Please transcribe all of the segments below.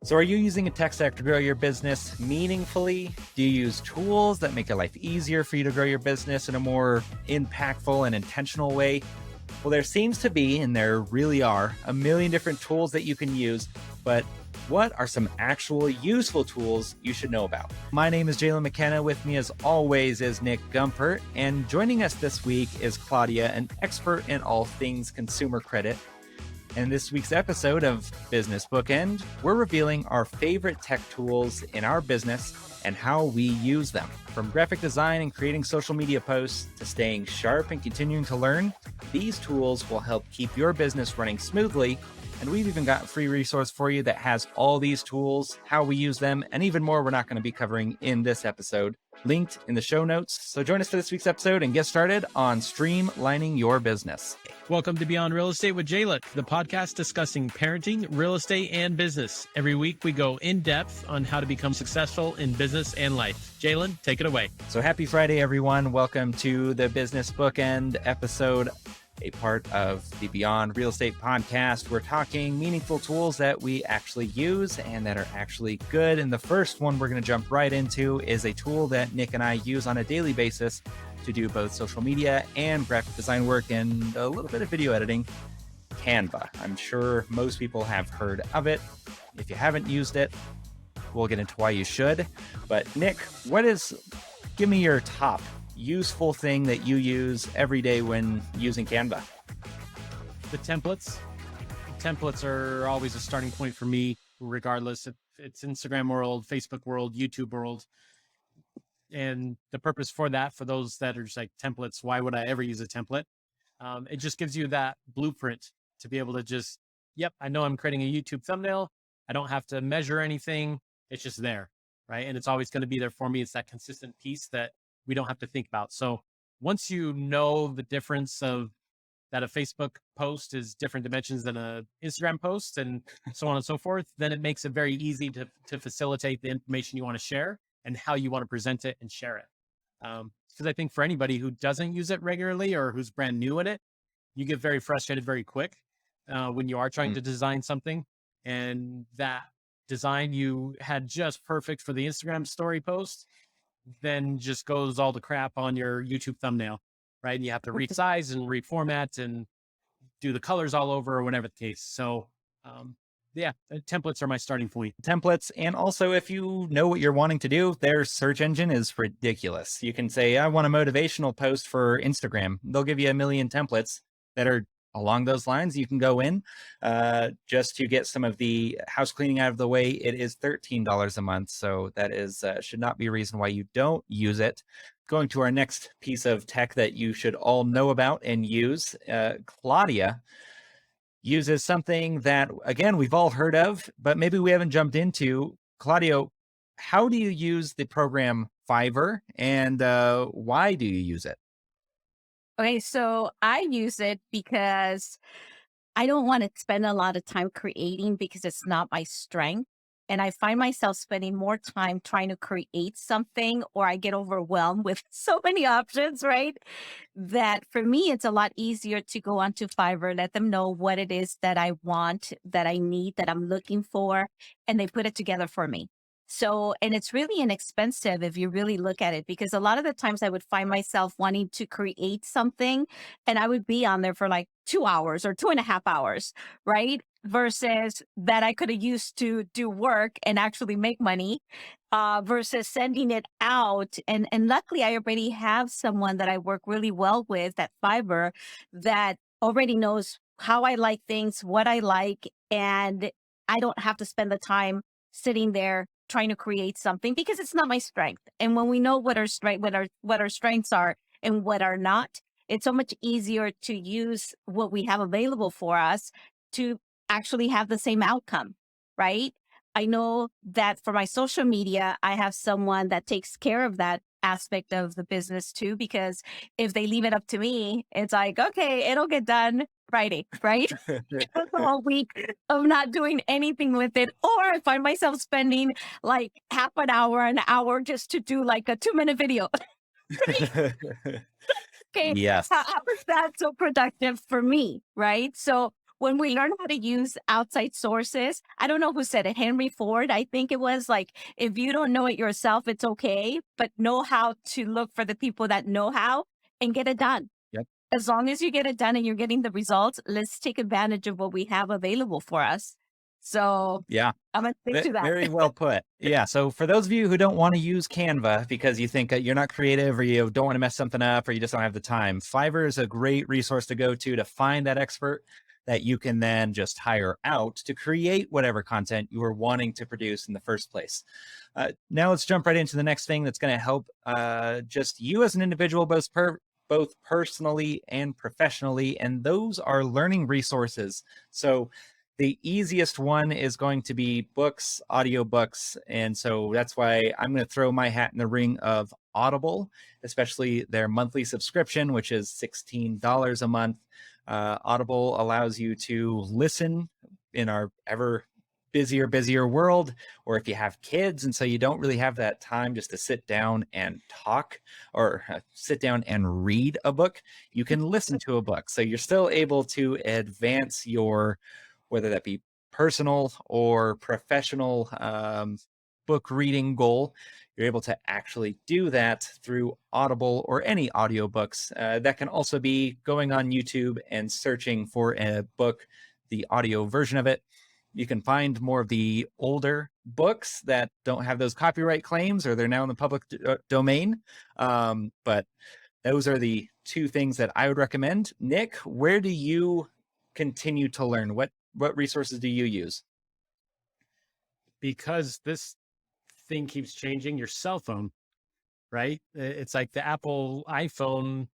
So are you using a tech stack to grow your business meaningfully? Do you use tools that make your life easier for you to grow your business in a more impactful and intentional way? Well, there seems to be, and there really are, a million different tools that you can use, but what are some actual useful tools you should know about? My name is Jalen McKenna. With me, as always, is Nick Gumpert. And joining us this week is Claudia, an expert in all things consumer credit. In this week's episode of Business Bookend, we're revealing our favorite tech tools in our business and how we use them. From graphic design and creating social media posts to staying sharp and continuing to learn, these tools will help keep your business running smoothly. And we've even got a free resource for you that has all these tools, how we use them, and even more we're not going to be covering in this episode, linked in the show notes. So join us for this week's episode and get started on streamlining your business. Welcome to Beyond Real Estate with Jalen, the podcast discussing parenting, real estate, and business. Every week we go in depth on how to become successful in business and life. Jalen, take it away. So happy Friday, everyone. Welcome to the Business Bookend episode, a part of the Beyond Real Estate podcast. We're talking meaningful tools that we actually use and that are actually good. And the first one we're going to jump right into is a tool that Nick and I use on a daily basis to do both social media and graphic design work and a little bit of video editing, Canva. I'm sure most people have heard of it. If you haven't used it, we'll get into why you should. But Nick, give me your top useful thing that you use every day when using Canva. The templates. Templates are always a starting point for me, regardless if it's Instagram world, Facebook world, YouTube world. And the purpose for that, for those that are just like templates, why would I ever use a template? It just gives you that blueprint to be able to just, I know I'm creating a YouTube thumbnail. I don't have to measure anything. It's just there, right? And it's always going to be there for me. It's that consistent piece that we don't have to think about. So once you know the difference of that a Facebook post is different dimensions than a Instagram post and so on and so forth, then it makes it very easy to facilitate the information you want to share and how you want to present it and share it. Because I think for anybody who doesn't use it regularly or who's brand new in it, you get very frustrated very quick when you are trying to design something. And that design you had just perfect for the Instagram story post, then just goes all the crap on your YouTube thumbnail, right? And you have to resize and reformat and do the colors all over or whatever the case. So, templates are my starting point. Templates. And also, if you know what you're wanting to do, their search engine is ridiculous. You can say, I want a motivational post for Instagram. They'll give you a million templates that are along those lines. You can go in just to get some of the house cleaning out of the way. It is $13 a month. So that is should not be a reason why you don't use it. Going to our next piece of tech that you should all know about and use, Claudia uses something that, again, we've all heard of, but maybe we haven't jumped into. Claudio, how do you use the program Fiverr and why do you use it? Okay, so I use it because I don't want to spend a lot of time creating because it's not my strength. And I find myself spending more time trying to create something, or I get overwhelmed with so many options, right? That for me, it's a lot easier to go onto Fiverr, let them know what it is that I want, that I need, that I'm looking for, and they put it together for me. So, and it's really inexpensive if you really look at it, because a lot of the times I would find myself wanting to create something and I would be on there for like 2 hours or 2.5 hours, right? Versus that I could have used to do work and actually make money versus sending it out. And luckily I already have someone that I work really well with at Fiverr that already knows how I like things, what I like, and I don't have to spend the time sitting there trying to create something because it's not my strength. And when we know what our strengths are and what are not, it's so much easier to use what we have available for us to actually have the same outcome, right? I know that for my social media, I have someone that takes care of that aspect of the business too, because if they leave it up to me, it's like, okay, it'll get done Friday, right? It's a whole week of not doing anything with it. Or I find myself spending like half an hour just to do like a 2-minute video. Okay. Yes. How is that so productive for me? Right. So when we learn how to use outside sources, I don't know who said it, Henry Ford, I think it was like, if you don't know it yourself, it's okay, but know how to look for the people that know how and get it done. Yep. As long as you get it done and you're getting the results, let's take advantage of what we have available for us. So Yeah. I'm going to stick to that. Very well put. Yeah. So for those of you who don't want to use Canva because you think you're not creative or you don't want to mess something up or you just don't have the time, Fiverr is a great resource to go to find that expert that you can then just hire out to create whatever content you were wanting to produce in the first place. Now let's jump right into the next thing that's going to help just you as an individual, both personally and professionally, and those are learning resources. So the easiest one is going to be books, audiobooks. And so that's why I'm going to throw my hat in the ring of Audible, especially their monthly subscription, which is $16 a month. Audible allows you to listen in our ever busier world, or if you have kids and so you don't really have that time just to sit down and talk or sit down and read a book, you can listen to a book. So you're still able to advance your, whether that be personal or professional book reading goal. You're able to actually do that through Audible or any audiobooks. That can also be going on YouTube and searching for a book, the audio version of it. You can find more of the older books that don't have those copyright claims or they're now in the public domain. But those are the two things that I would recommend. Nick, where do you continue to learn? What resources do you use? Because this thing keeps changing, your cell phone, right? It's like the Apple iPhone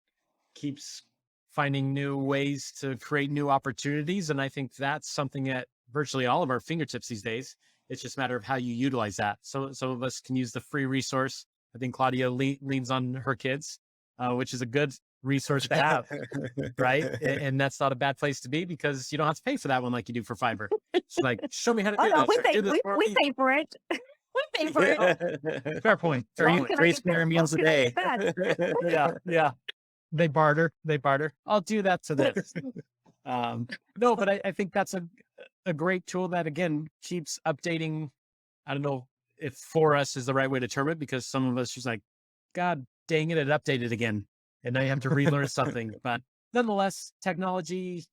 keeps finding new ways to create new opportunities. And I think that's something at virtually all of our fingertips these days. It's just a matter of how you utilize that. So some of us can use the free resource. I think Claudia leans on her kids, which is a good resource to have, right? And that's not a bad place to be because you don't have to pay for that one like you do for Fiverr. It's like, show me how to do no, this. we pay for it. We pay for it. Fair point. Three square meals a day. Yeah. They barter. I'll do that to this. No, but I think that's a great tool that, again, keeps updating. I don't know if for us is the right way to term it, because some of us just like, God dang it updated again. And now you have to relearn something. But nonetheless, technology,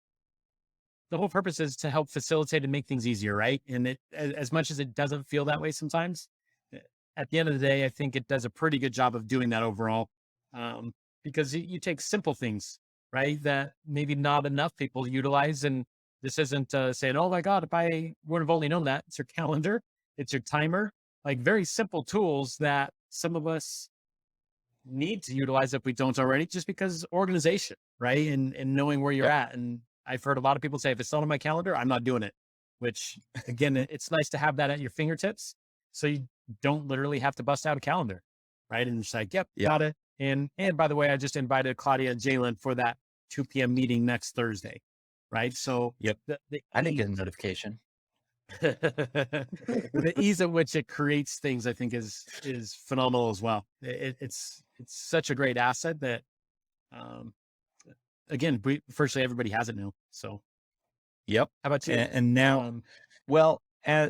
the whole purpose is to help facilitate and make things easier, right? And it, as much as it doesn't feel that way sometimes, at the end of the day, I think it does a pretty good job of doing that overall. Because you take simple things, right, that maybe not enough people utilize. And this isn't saying, oh my God, if I would have only known that. It's your calendar, it's your timer, like very simple tools that some of us need to utilize if we don't already, just because organization, right? And knowing where you're at. And I've heard a lot of people say, if it's not on my calendar, I'm not doing it, which again, it's nice to have that at your fingertips. So you don't literally have to bust out a calendar, right? And it's like, yep, got it. And by the way, I just invited Claudia and Jalen for that 2 p.m. meeting next Thursday, right? So I didn't get a notification. The ease at which it creates things, I think, is phenomenal as well. It's such a great asset that, again, virtually everybody has it now. So, yep. How about you? And now, well,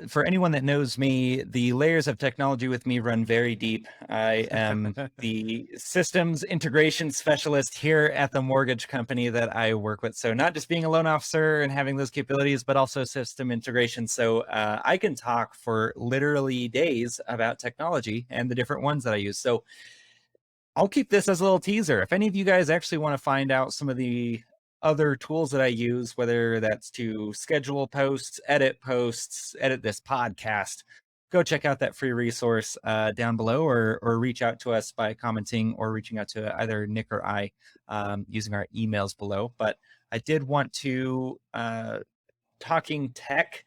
for anyone that knows me, the layers of technology with me run very deep. I am the systems integration specialist here at the mortgage company that I work with. So not just being a loan officer and having those capabilities, but also system integration. So I can talk for literally days about technology and the different ones that I use. So I'll keep this as a little teaser. If any of you guys actually want to find out some of the other tools that I use, whether that's to schedule posts, edit this podcast, go check out that free resource down below, or reach out to us by commenting or reaching out to either Nick or I using our emails below. But I did want to, talking tech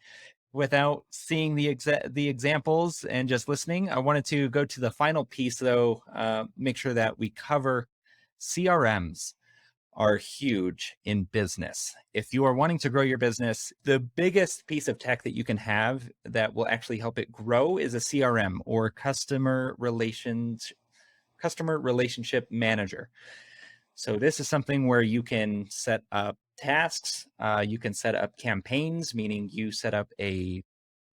without seeing the examples and just listening, I wanted to go to the final piece though, make sure that we cover CRMs are huge in business. If you are wanting to grow your business, the biggest piece of tech that you can have that will actually help it grow is a CRM, or customer relationship manager. So this is something where you can set up tasks. You can set up campaigns, meaning you set up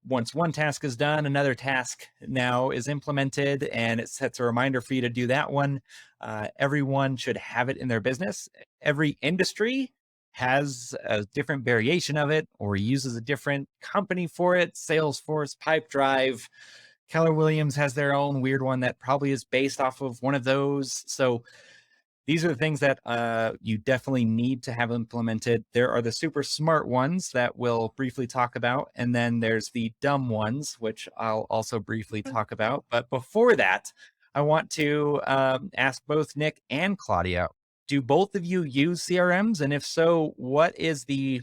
once one task is done, another task now is implemented, and it sets a reminder for you to do that one. Everyone should have it in their business. Every industry has a different variation of it or uses a different company for it. Salesforce, Pipedrive, Keller Williams has their own weird one that probably is based off of one of those. So these are the things that you definitely need to have implemented. There are the super smart ones that we'll briefly talk about. And then there's the dumb ones, which I'll also briefly talk about. But before that, I want to ask both Nick and Claudia, do both of you use CRMs? And if so, what is the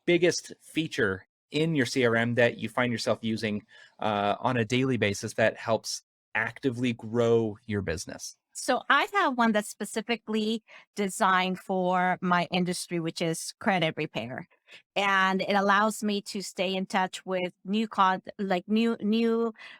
biggest feature in your CRM that you find yourself using on a daily basis that helps actively grow your business? So I have one that's specifically designed for my industry, which is credit repair. And it allows me to stay in touch with new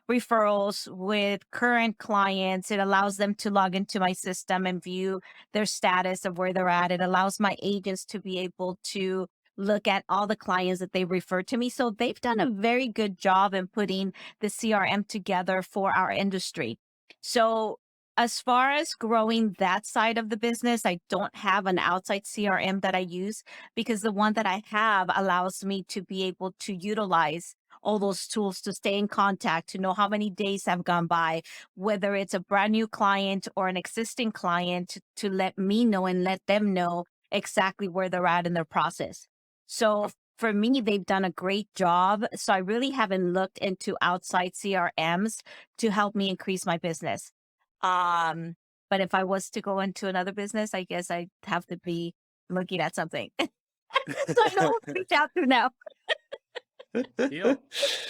referrals with current clients. It allows them to log into my system and view their status of where they're at. It allows my agents to be able to look at all the clients that they refer to me. So they've done a very good job in putting the CRM together for our industry. So as far as growing that side of the business, I don't have an outside CRM that I use because the one that I have allows me to be able to utilize all those tools to stay in contact, to know how many days have gone by, whether it's a brand new client or an existing client, to let me know and let them know exactly where they're at in their process. So for me, they've done a great job. So I really haven't looked into outside CRMs to help me increase my business. But if I was to go into another business, I guess I'd have to be looking at something. So I know what to reach out to now. Deal.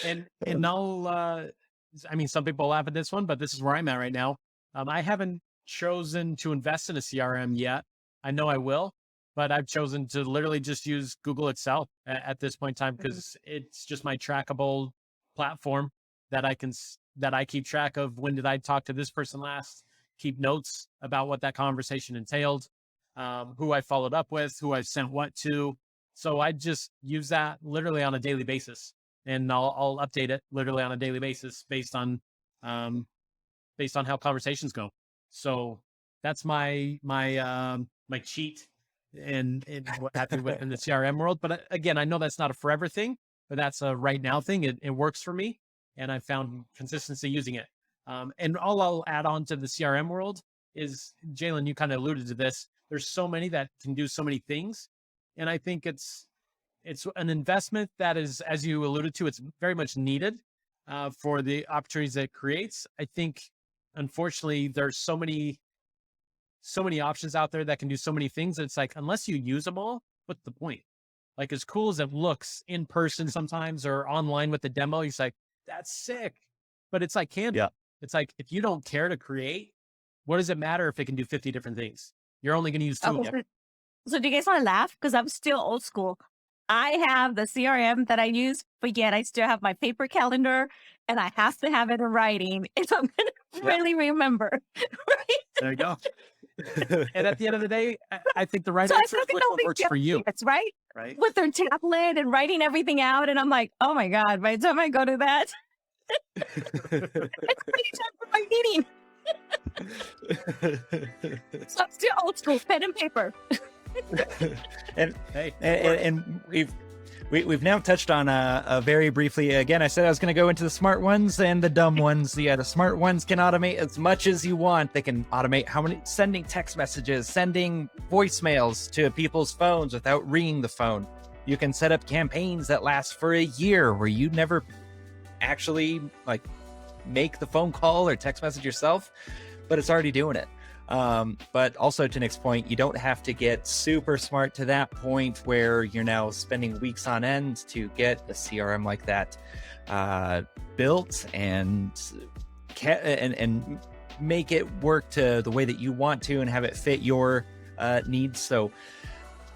And I'll, I mean, some people laugh at this one, but this is where I'm at right now. I haven't chosen to invest in a CRM yet. I know I will, but I've chosen to literally just use Google Excel at this point in time because it's just my trackable platform that I keep track of. When did I talk to this person last? Keep notes about what that conversation entailed, who I followed up with, who I sent what to. So I just use that literally on a daily basis, and I'll update it literally on a daily basis based on how conversations go. So that's my cheat and what happened in the CRM world. But again, I know that's not a forever thing, but that's a right now thing. It works for me. And I found consistency using it. And all I'll add on to the CRM world is, Jalen, you kind of alluded to this. There's so many that can do so many things. And I think it's an investment that is, as you alluded to, it's very much needed for the opportunities that it creates. I think, unfortunately, there's so many options out there that can do so many things. It's like, unless you use them all, what's the point? Like, as cool as it looks in person sometimes or online with the demo, you're like, that's sick. But it's like Canva. Yeah. It's like, if you don't care to create, what does it matter if it can do 50 different things? You're only going to use 2 of them. So do you guys want to laugh? Because I'm still old school. I have the CRM that I use, but yet I still have my paper calendar and I have to have it in writing if I'm going to really remember. Right? There you go. And at the end of the day, I think the right answer is which one works for you. That's right. Right. With their tablet and writing everything out. And I'm like, oh my God, by the time I go to that, it's time for my meeting. So I'm still old school, pen and paper. and we've now touched on very briefly. Again, I said I was going to go into the smart ones and the dumb ones. Yeah, the smart ones can automate as much as you want. They can automate sending text messages, sending voicemails to people's phones without ringing the phone. You can set up campaigns that last for a year where you never actually make the phone call or text message yourself, but it's already doing it. But also, to Nick's point, you don't have to get super smart to that point where you're now spending weeks on end to get a CRM like that built and make it work to the way that you want to and have it fit your needs. So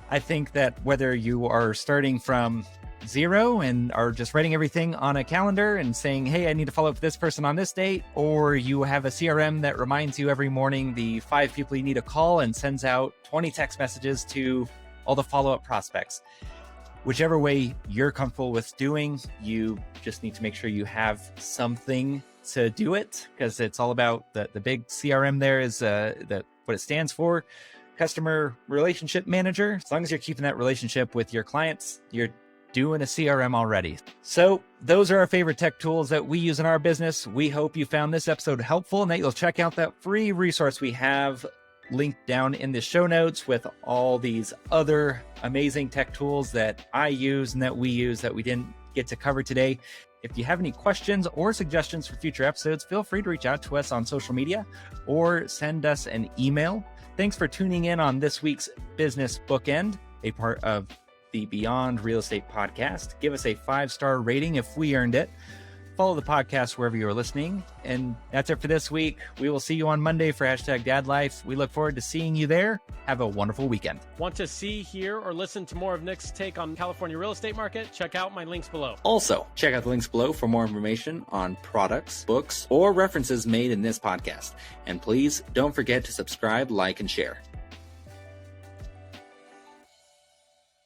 I think that whether you are starting from zero and are just writing everything on a calendar and saying, hey, I need to follow up with this person on this date, or you have a CRM that reminds you every morning the 5 people you need to call and sends out 20 text messages to all the follow-up prospects. Whichever way you're comfortable with doing, you just need to make sure you have something to do it, because it's all about the big CRM there is what it stands for, customer relationship manager. As long as you're keeping that relationship with your clients, you're doing a CRM already. So those are our favorite tech tools that we use in our business. We hope you found this episode helpful and that you'll check out that free resource we have linked down in the show notes with all these other amazing tech tools that I use and that we use that we didn't get to cover today. If you have any questions or suggestions for future episodes, feel free to reach out to us on social media or send us an email. Thanks for tuning in on this week's Business Bookend, a part of the Beyond Real Estate podcast. Give us a 5-star rating if we earned it. Follow the podcast wherever you are listening. And that's it for this week. We will see you on Monday for #DadLife. We look forward to seeing you there. Have a wonderful weekend. Want to see, hear, or listen to more of Nick's take on California real estate market? Check out my links below. Also, check out the links below for more information on products, books, or references made in this podcast. And please don't forget to subscribe, like, and share.